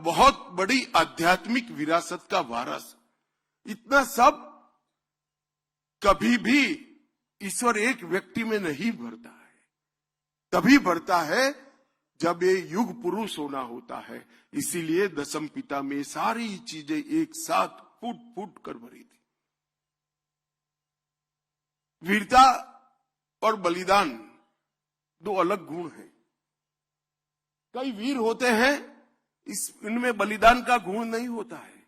बहुत बड़ी आध्यात्मिक विरासत का वारस। इतना सब कभी भी ईश्वर एक व्यक्ति में नहीं भरता है, तभी भरता है जब ये युग पुरुष होना होता है। इसीलिए दशम पिता में सारी चीजें एक साथ फूट फूट कर भरी थी। वीरता और बलिदान दो अलग गुण हैं। कई वीर होते हैं, इनमें बलिदान का गुण नहीं होता है।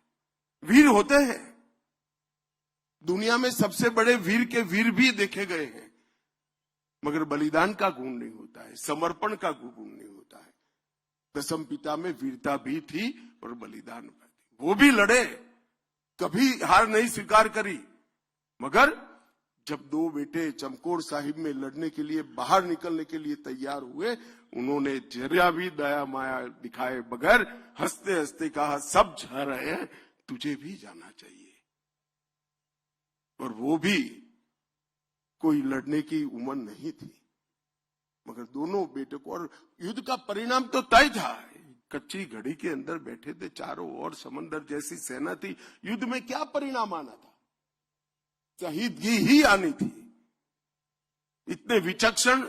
वीर होते हैं, दुनिया में सबसे बड़े वीर के वीर भी देखे गए हैं, मगर बलिदान का गुण नहीं होता है, समर्पण का गुण नहीं होता है। दशम पिता में वीरता भी थी और बलिदान भी थी। वो भी लड़े, कभी हार नहीं स्वीकार करी। मगर जब दो बेटे चमकौर साहिब में लड़ने के लिए बाहर निकलने के लिए तैयार हुए, उन्होंने जरा भी दया माया दिखाए बगैर हंसते हंसते कहा, सब जा रहे हैं, तुझे भी जाना चाहिए। और वो भी कोई लड़ने की उम्र नहीं थी, मगर दोनों बेटे को, और युद्ध का परिणाम तो तय था। कच्ची घड़ी के अंदर बैठे थे, चारों ओर समंदर जैसी सेना थी। युद्ध में क्या परिणाम आना था? शहीदगी ही आनी थी। इतने विचक्षण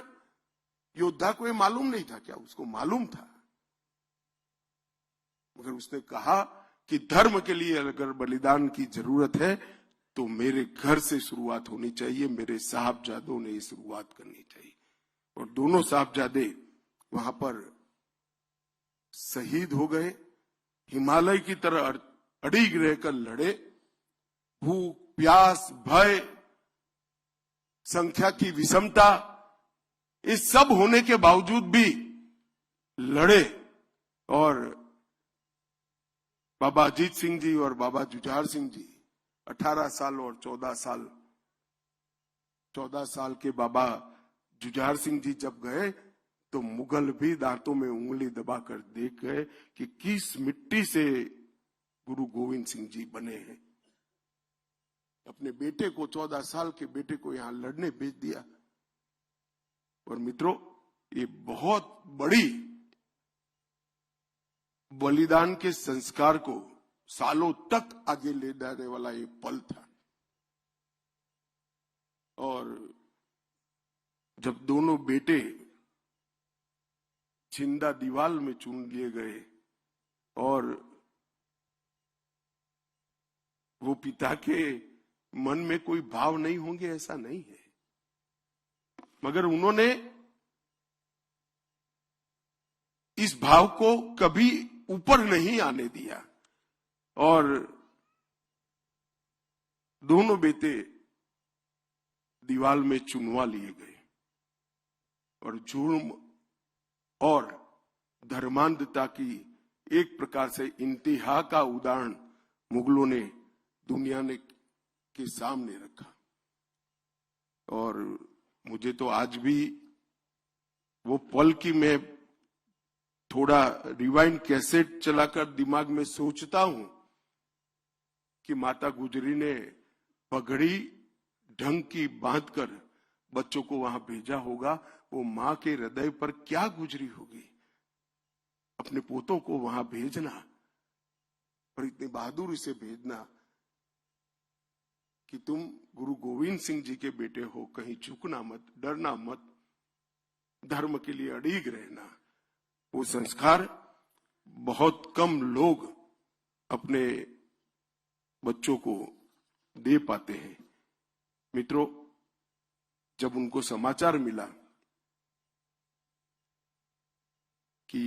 योद्धा को ये मालूम नहीं था क्या? उसको मालूम था, मगर उसने कहा कि धर्म के लिए अगर बलिदान की जरूरत है तो मेरे घर से शुरुआत होनी चाहिए, मेरे साहबजादों ने ये शुरुआत करनी चाहिए। और दोनों साहबजादे वहां पर शहीद हो गए। हिमालय की तरह अड़िग रहकर लड़े। भूख, प्यास, भय, संख्या की विषमता, इस सब होने के बावजूद भी लड़े। और बाबा अजीत सिंह जी और बाबा जुझार सिंह जी 18 साल और 14 साल के बाबा जुझार सिंह जी जब गए तो मुगल भी दांतों में उंगली दबाकर देख गए कि किस मिट्टी से गुरु गोविंद सिंह जी बने हैं। अपने बेटे को, 14 साल के बेटे को यहां लड़ने भेज दिया। और मित्रों, ये बहुत बड़ी बलिदान के संस्कार को सालों तक आगे ले जाने वाला ये पल था। और जब दोनों बेटे जिंदा दीवार में चुन लिए गए और वो पिता के मन में कोई भाव नहीं होंगे ऐसा नहीं है, मगर उन्होंने इस भाव को कभी ऊपर नहीं आने दिया। और दोनों बेटे दीवार में चुनवा लिए गए और जुर्म और धर्मांधता की एक प्रकार से इंतहा का उदाहरण मुगलों ने दुनिया ने के सामने रखा। और मुझे तो आज भी वो पल की मैं थोड़ा रिवाइंड कैसेट चलाकर दिमाग में सोचता हूं कि माता गुजरी ने पगड़ी ढंग की बांधकर बच्चों को वहां भेजा होगा। वो मां के हृदय पर क्या गुजरी होगी, अपने पोतों को वहां भेजना और इतनी बहादुरी से भेजना कि तुम गुरु गोविंद सिंह जी के बेटे हो, कहीं झुकना मत, डरना मत, धर्म के लिए अड़िग रहना। वो संस्कार बहुत कम लोग अपने बच्चों को दे पाते हैं। मित्रों, जब उनको समाचार मिला कि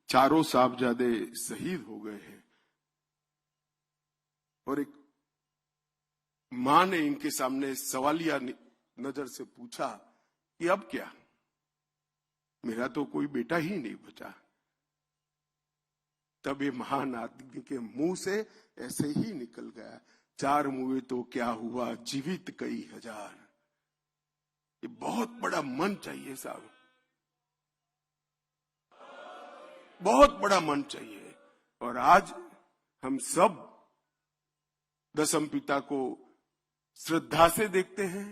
चारों साहबजादे शहीद हो गए हैं और एक मां ने इनके सामने सवालिया नजर से पूछा कि अब क्या, मेरा तो कोई बेटा ही नहीं बचा। तब ये महान आदमी के मुंह से ऐसे ही निकल गया, 4 मुए तो क्या हुआ, जीवित कई हजार। ये बहुत बड़ा मन चाहिए साहब, बहुत बड़ा मन चाहिए। और आज हम सब दशम पिता को श्रद्धा से देखते हैं।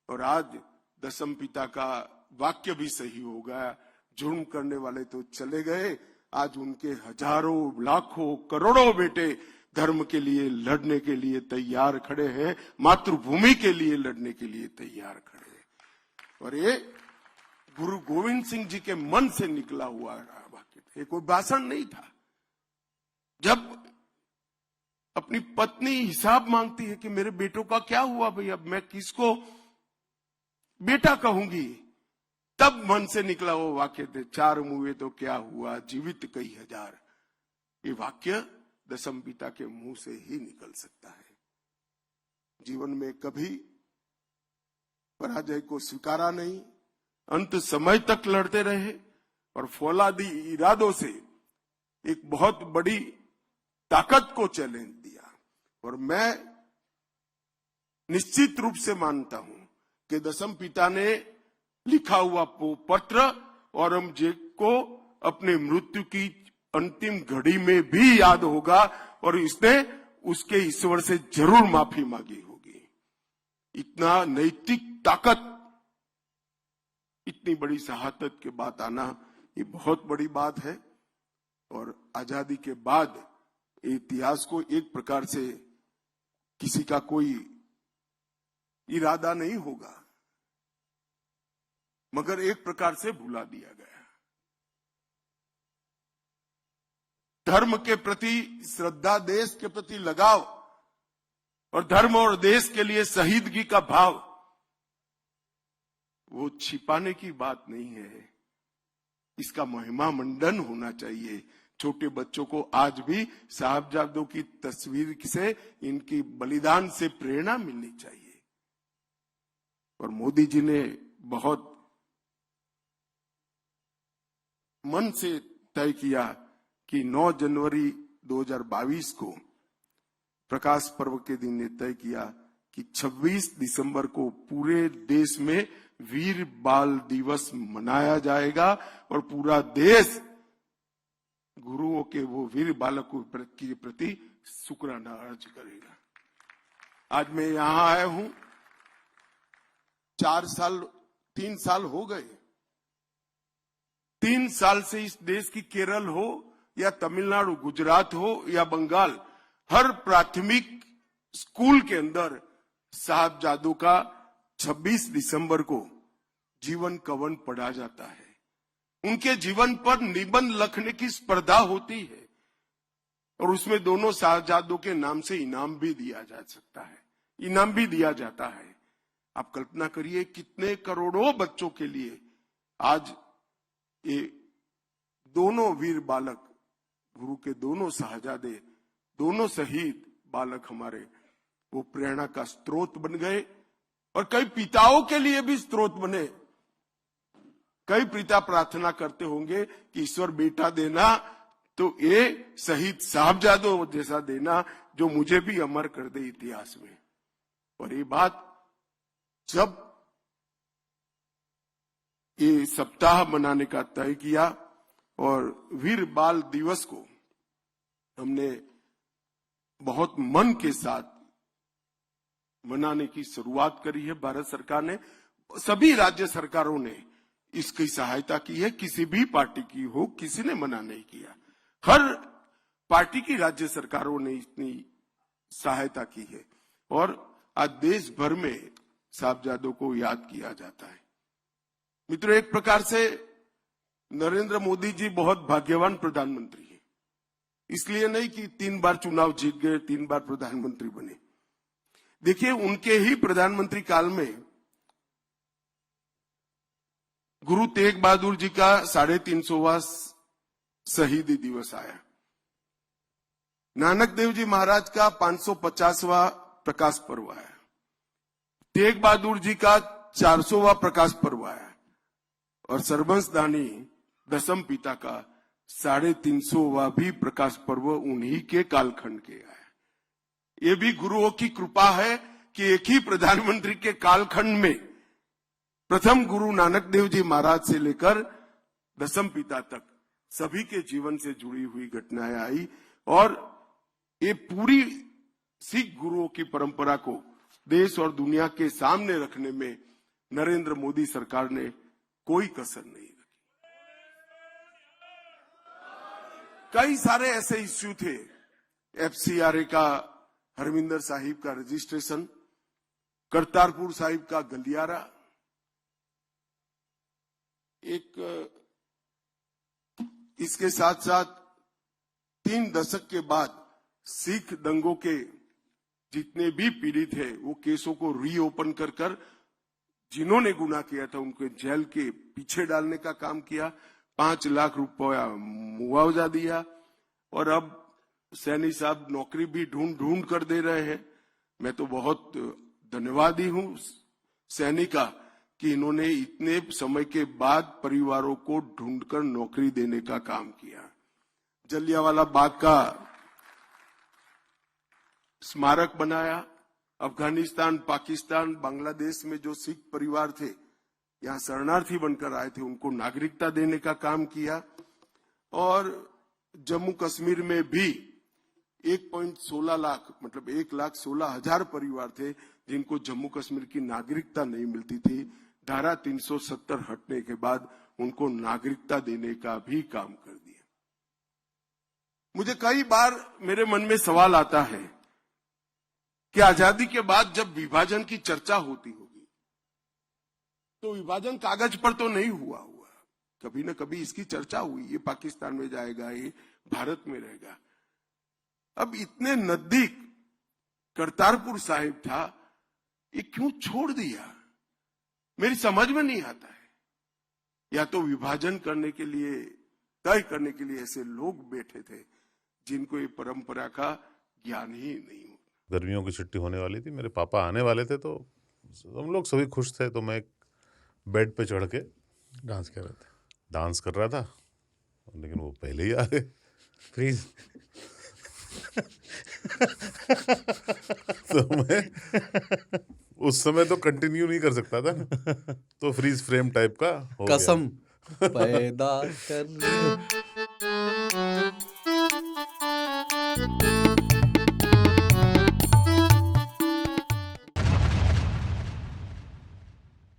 और आज दशम पिता का वाक्य भी सही हो गया, जुर्म करने वाले तो चले गए, आज उनके हजारों लाखों करोड़ों बेटे धर्म के लिए लड़ने के लिए तैयार खड़े हैं, मातृभूमि के लिए लड़ने के लिए तैयार खड़े हैं। और ये गुरु गोविंद सिंह जी के मन से निकला हुआ वाक्य था, ये कोई भाषण नहीं था। जब अपनी पत्नी हिसाब मांगती है कि मेरे बेटों का क्या हुआ भाई, अब मैं किसको बेटा कहूंगी, तब मन से निकला वो वाक्य थे, 4 मुए तो क्या हुआ, जीवित कई हजार। ये वाक्य दशम पिता के मुंह से ही निकल सकता है। जीवन में कभी पराजय को स्वीकारा नहीं, अंत समय तक लड़ते रहे और फौलादी इरादों से एक बहुत बड़ी ताकत को चैलेंज दिया। और मैं निश्चित रूप से मानता हूं कि दशम पिता ने लिखा हुआ पत्र औरंगजेब को अपने मृत्यु की अंतिम घड़ी में भी याद होगा और इसने उसके ईश्वर से जरूर माफी मांगी होगी। इतना नैतिक ताकत, इतनी बड़ी शहादत के बाद आना, ये बहुत बड़ी बात है। और आजादी के बाद इतिहास को एक प्रकार से किसी का कोई इरादा नहीं होगा, मगर एक प्रकार से भुला दिया गया। धर्म के प्रति श्रद्धा, देश के प्रति लगाव और धर्म और देश के लिए शहीदगी का भाव, वो छिपाने की बात नहीं है, इसका महिमा मंडन होना चाहिए। छोटे बच्चों को आज भी साहबजादों की तस्वीर से, इनकी बलिदान से प्रेरणा मिलनी चाहिए। और मोदी जी ने बहुत मन से तय किया कि 9 जनवरी 2022 को प्रकाश पर्व के दिन ने तय किया कि 26 दिसंबर को पूरे देश में वीर बाल दिवस मनाया जाएगा और पूरा देश गुरुओं के वो वीर बालकों के प्रति शुक्राना अर्ज करेगा। आज मैं यहां आया हूं, 3 साल हो गए। 3 साल से इस देश की केरल हो या तमिलनाडु, गुजरात हो या बंगाल, हर प्राथमिक स्कूल के अंदर साहबजादों का 26 दिसंबर को जीवन कवन पढ़ा जाता है। उनके जीवन पर निबंध लिखने की स्पर्धा होती है और उसमें दोनों साहबजादों के नाम से इनाम भी दिया जा सकता है, इनाम भी दिया जाता है। आप कल्पना करिए कितने करोड़ों बच्चों के लिए आज ये दोनों वीर बालक, गुरु के दोनों साहबजादे, दोनों शहीद बालक हमारे, वो प्रेरणा का स्रोत बन गए और कई पिताओं के लिए भी स्रोत बने। कई पिता प्रार्थना करते होंगे कि ईश्वर बेटा देना तो ये शहीद साहबजादों जैसा देना जो मुझे भी अमर कर दे इतिहास में। और ये बात जब ये सप्ताह मनाने का तय किया और वीर बाल दिवस को हमने बहुत मन के साथ मनाने की शुरुआत करी है। भारत सरकार ने, सभी राज्य सरकारों ने इसकी सहायता की है, किसी भी पार्टी की हो, किसी ने मना नहीं किया। हर पार्टी की राज्य सरकारों ने इतनी सहायता की है और आज देश भर में साहबजादों को याद किया जाता है। मित्रों, एक प्रकार से नरेंद्र मोदी जी बहुत भाग्यवान प्रधानमंत्री हैं। इसलिए नहीं कि 3 बार चुनाव जीत गए, 3 बार प्रधानमंत्री बने। देखिए, उनके ही प्रधानमंत्री काल में गुरु तेग बहादुर जी का 350वां शहीदी दिवस आया। नानक देव जी महाराज का 550वां प्रकाश पर्व आया। तेग बहादुर जी का 400वां प्रकाश पर्व आया और सर्वंसदानी दशम पिता का 350वां भी प्रकाश पर्व उन्हीं के कालखंड के आया। ये भी गुरुओं की कृपा है कि एक ही प्रधानमंत्री के कालखंड में प्रथम गुरु नानक देव जी महाराज से लेकर दशम पिता तक सभी के जीवन से जुड़ी हुई घटनाएं आई और ये पूरी सिख गुरुओं की परंपरा को देश और दुनिया के सामने रखने में नरेंद्र मोदी सरकार ने कोई कसर नहीं रखी। कई सारे ऐसे इश्यू थे, FCRA का, हरमिंदर साहिब का रजिस्ट्रेशन, करतारपुर साहिब का गलियारा, एक इसके साथ साथ 3 दशक के बाद सिख दंगों के जितने भी पीड़ित हैं वो केसों को रीओपन कर कर जिन्होंने गुनाह किया था उनको जेल के पीछे डालने का काम किया, 5 लाख रुपया मुआवजा दिया, और अब सैनी साहब नौकरी भी ढूंढ कर दे रहे हैं। मैं तो बहुत धन्यवादी हूं सैनी का कि इन्होंने इतने समय के बाद परिवारों को ढूंढकर नौकरी देने का काम किया। जलियांवाला बाग का स्मारक बनाया, अफगानिस्तान, पाकिस्तान, बांग्लादेश में जो सिख परिवार थे यहां शरणार्थी बनकर आए थे उनको नागरिकता देने का काम किया, और जम्मू कश्मीर में भी 1.16 लाख मतलब 1,16,000 परिवार थे जिनको जम्मू कश्मीर की नागरिकता नहीं मिलती थी। धारा 370 हटने के बाद उनको नागरिकता देने का भी काम कर दिया। मुझे कई बार मेरे मन में सवाल आता है कि आजादी के बाद जब विभाजन की चर्चा होती होगी तो विभाजन कागज पर तो नहीं हुआ, कभी न कभी इसकी चर्चा हुई, ये पाकिस्तान में जाएगा, ये भारत में रहेगा। अब इतने नजदीक करतारपुर साहिब था, ये क्यों छोड़ दिया, मेरी समझ में नहीं आता है। या तो विभाजन करने के लिए, तय करने के लिए ऐसे लोग बैठे थे जिनको ये परंपरा का ज्ञान ही नहीं हो। गर्मियों की छुट्टी होने वाली थी, मेरे पापा आने वाले थे, तो हम लोग सभी खुश थे। तो मैं एक बेड पे चढ़ के डांस कर रहा था, लेकिन वो पहले ही आ गए। फ्रीज। तो मैं उस समय तो कंटिन्यू नहीं कर सकता था ना, तो फ्रीज फ्रेम टाइप का हो कसम पैदा कर